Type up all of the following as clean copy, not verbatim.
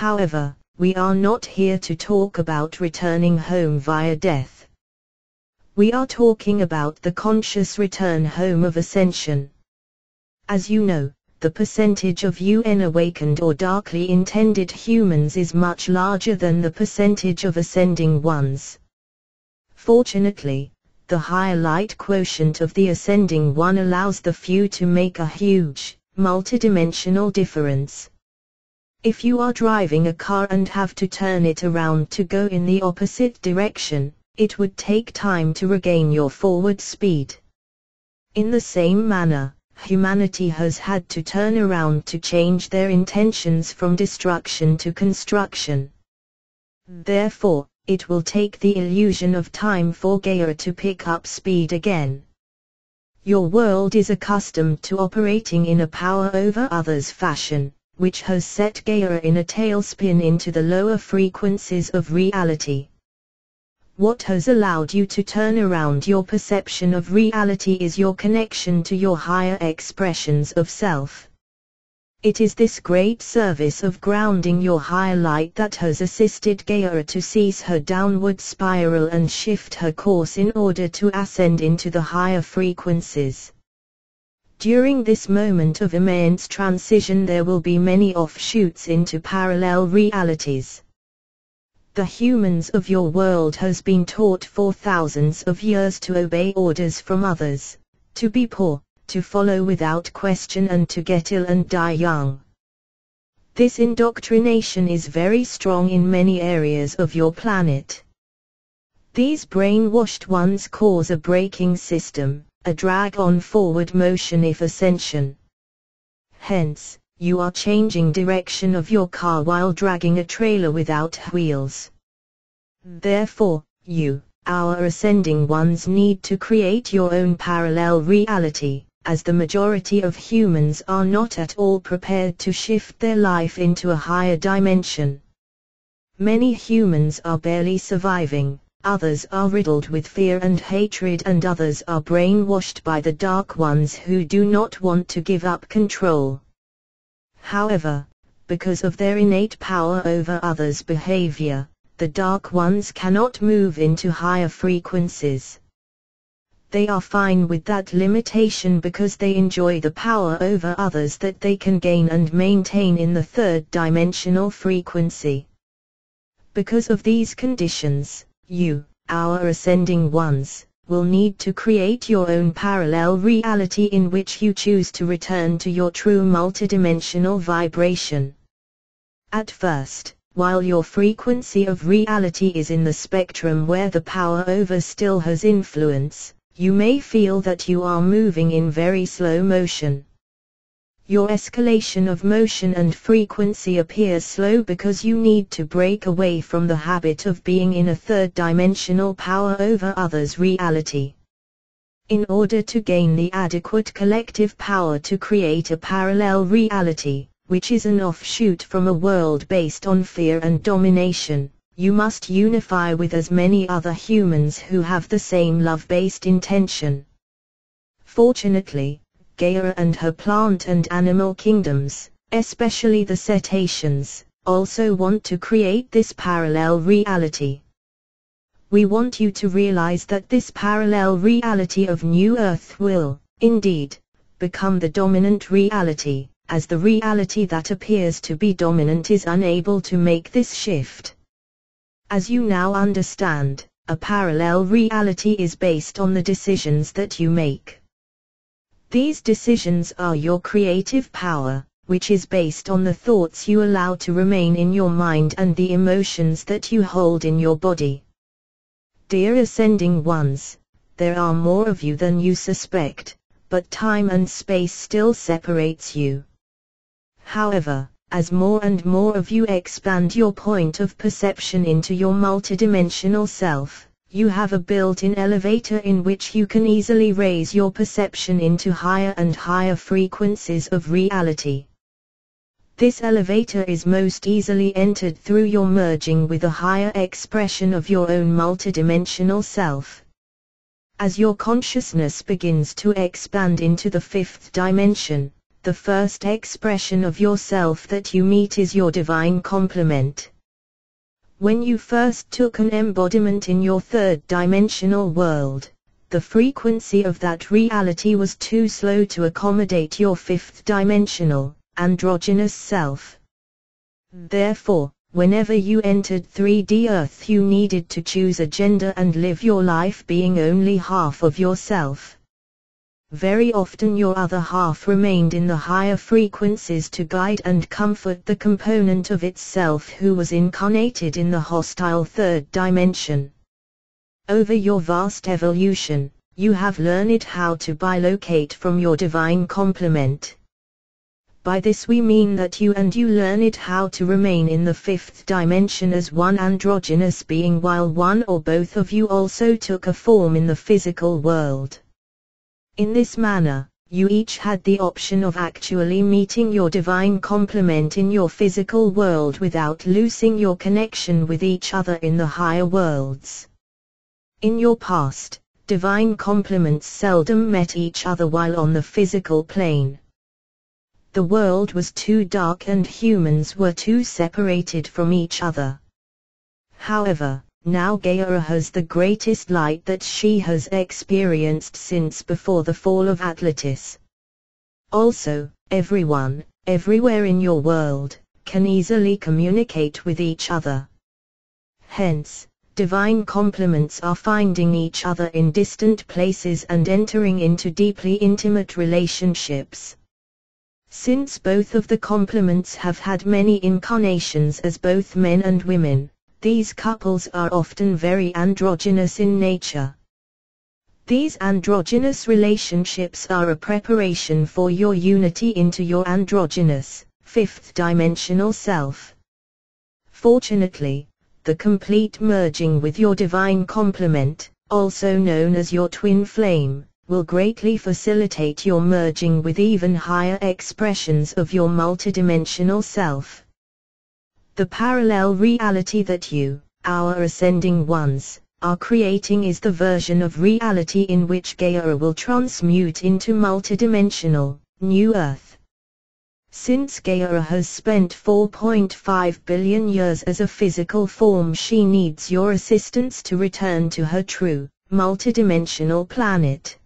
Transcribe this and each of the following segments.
However, we are not here to talk about returning home via death. We are talking about the conscious return home of ascension. As you know, the percentage of unawakened or darkly intended humans is much larger than the percentage of ascending ones. Fortunately, the higher light quotient of the ascending one allows the few to make a huge, multidimensional difference. If you are driving a car and have to turn it around to go in the opposite direction, it would take time to regain your forward speed. In the same manner, humanity has had to turn around to change their intentions from destruction to construction. Therefore, it will take the illusion of time for Gaia to pick up speed again. Your world is accustomed to operating in a power over others fashion, which has set Gaia in a tailspin into the lower frequencies of reality. What has allowed you to turn around your perception of reality is your connection to your higher expressions of self. It is this great service of grounding your higher light that has assisted Gaia to cease her downward spiral and shift her course in order to ascend into the higher frequencies. During this moment of immense transition there will be many offshoots into parallel realities. The humans of your world has been taught for thousands of years to obey orders from others, to be poor, to follow without question and to get ill and die young. This indoctrination is very strong in many areas of your planet. These brainwashed ones cause a braking system, a drag on forward motion if ascension. Hence, you are changing direction of your car while dragging a trailer without wheels. Therefore, you, our ascending ones, need to create your own parallel reality, as the majority of humans are not at all prepared to shift their life into a higher dimension. Many humans are barely surviving, others are riddled with fear and hatred, and others are brainwashed by the dark ones who do not want to give up control. However, because of their innate power over others' behavior, the dark ones cannot move into higher frequencies. They are fine with that limitation because they enjoy the power over others that they can gain and maintain in the third dimensional frequency. Because of these conditions, you, our ascending ones, will need to create your own parallel reality in which you choose to return to your true multidimensional vibration. At first, while your frequency of reality is in the spectrum where the power over still has influence, you may feel that you are moving in very slow motion. Your escalation of motion and frequency appears slow because you need to break away from the habit of being in a third-dimensional power over others' reality. In order to gain the adequate collective power to create a parallel reality, which is an offshoot from a world based on fear and domination, you must unify with as many other humans who have the same love-based intention. Fortunately, Gaia and her plant and animal kingdoms, especially the cetaceans, also want to create this parallel reality. We want you to realize that this parallel reality of New Earth will, indeed, become the dominant reality, as the reality that appears to be dominant is unable to make this shift. As you now understand, a parallel reality is based on the decisions that you make. These decisions are your creative power, which is based on the thoughts you allow to remain in your mind and the emotions that you hold in your body. Dear ascending ones, there are more of you than you suspect, but time and space still separates you. However, as more and more of you expand your point of perception into your multidimensional self, you have a built-in elevator in which you can easily raise your perception into higher and higher frequencies of reality. This elevator is most easily entered through your merging with a higher expression of your own multidimensional self. As your consciousness begins to expand into the fifth dimension, the first expression of yourself that you meet is your divine complement. When you first took an embodiment in your third-dimensional world, the frequency of that reality was too slow to accommodate your fifth-dimensional, androgynous self. Therefore, whenever you entered 3D Earth, you needed to choose a gender and live your life being only half of yourself. Very often your other half remained in the higher frequencies to guide and comfort the component of itself who was incarnated in the hostile third dimension. Over your vast evolution, you have learned how to bilocate from your divine complement. By this we mean that you learned how to remain in the fifth dimension as one androgynous being while one or both of you also took a form in the physical world. In this manner, you each had the option of actually meeting your divine complement in your physical world without losing your connection with each other in the higher worlds. In your past, divine complements seldom met each other while on the physical plane. The world was too dark and humans were too separated from each other. However, now Gaia has the greatest light that she has experienced since before the fall of Atlantis. Also, everyone, everywhere in your world, can easily communicate with each other. Hence, divine complements are finding each other in distant places and entering into deeply intimate relationships. Since both of the complements have had many incarnations as both men and women, these couples are often very androgynous in nature. These androgynous relationships are a preparation for your unity into your androgynous, fifth-dimensional self. Fortunately, the complete merging with your divine complement, also known as your twin flame, will greatly facilitate your merging with even higher expressions of your multidimensional self. The parallel reality that you, our ascending ones, are creating is the version of reality in which Gaia will transmute into multidimensional, new Earth. Since Gaia has spent 4.5 billion years as a physical form, she needs your assistance to return to her true, multidimensional planet.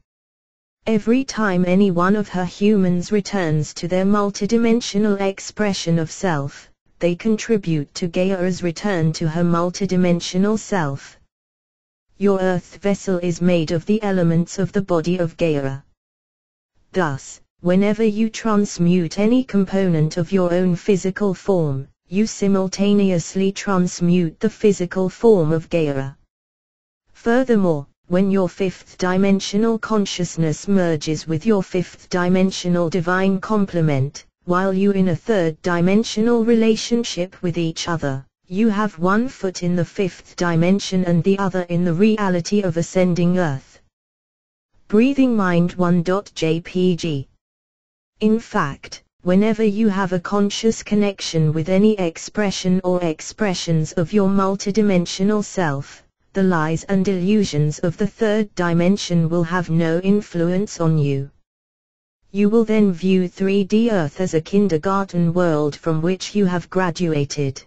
Every time any one of her humans returns to their multidimensional expression of self, they contribute to Gaia's return to her multidimensional self. Your Earth vessel is made of the elements of the body of Gaia. Thus, whenever you transmute any component of your own physical form, you simultaneously transmute the physical form of Gaia. Furthermore, when your fifth-dimensional consciousness merges with your fifth-dimensional divine complement, while you in a third-dimensional relationship with each other, you have one foot in the fifth dimension and the other in the reality of ascending Earth. Breathing Mind 1.jpg. In fact, whenever you have a conscious connection with any expression or expressions of your multidimensional self, the lies and illusions of the third dimension will have no influence on you. You will then view 3D Earth as a kindergarten world from which you have graduated.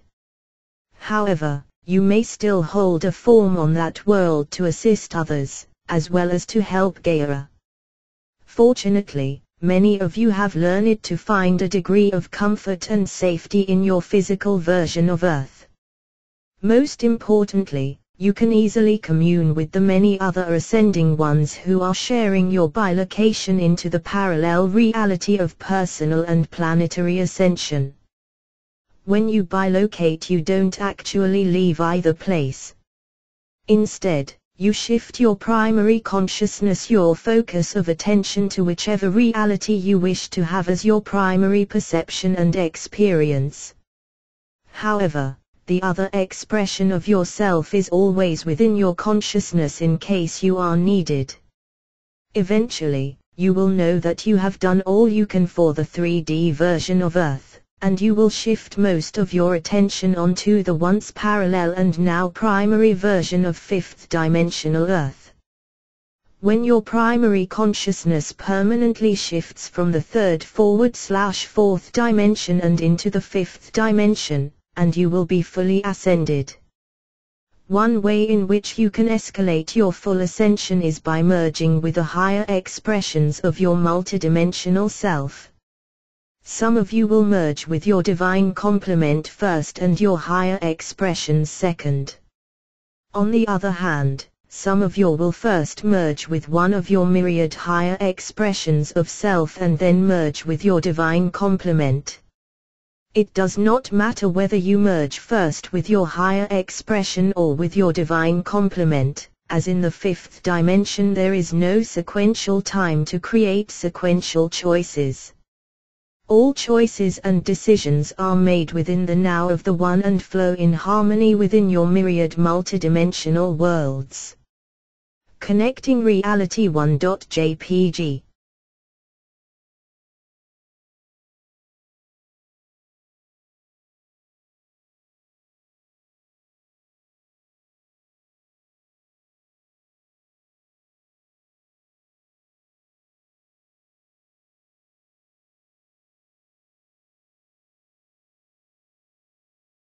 However, you may still hold a form on that world to assist others, as well as to help Gaia. Fortunately, many of you have learned to find a degree of comfort and safety in your physical version of Earth. Most importantly, you can easily commune with the many other ascending ones who are sharing your bilocation into the parallel reality of personal and planetary ascension. When you bilocate, you don't actually leave either place. Instead, you shift your primary consciousness, your focus of attention, to whichever reality you wish to have as your primary perception and experience. However, the other expression of yourself is always within your consciousness in case you are needed. Eventually, you will know that you have done all you can for the 3D version of Earth, and you will shift most of your attention onto the once parallel and now primary version of fifth-dimensional Earth. When your primary consciousness permanently shifts from the third/fourth dimension and into the fifth dimension, and you will be fully ascended. One way in which you can escalate your full ascension is by merging with the higher expressions of your multidimensional self. Some of you will merge with your divine complement first and your higher expressions second. On the other hand, some of you will first merge with one of your myriad higher expressions of self and then merge with your divine complement. It does not matter whether you merge first with your higher expression or with your divine complement, as in the fifth dimension there is no sequential time to create sequential choices. All choices and decisions are made within the now of the one and flow in harmony within your myriad multidimensional worlds. Connecting Reality 1.jpg